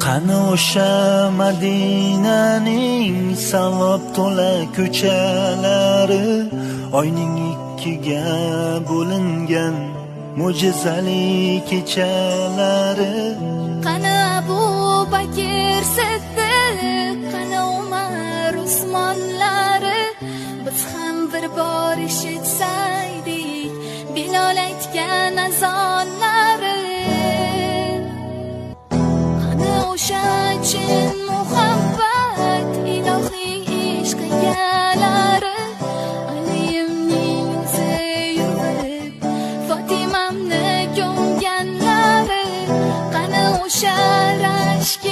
Qani o'sha Madinaning savob to'la ko'chalari, oyning ikkiga bo'lingan mo'jizali kechalari. Qani Abu Bakr Siddiq, qani Umar Usmonlari, biz ham bir bor eshitsaydik Bilol aytgan azonlari. Qani o'sha chin muhabbat, ilohiy ishq egalari, Aliyimning yurib Fotimamni ko'mganlari. Qani o'sha rashk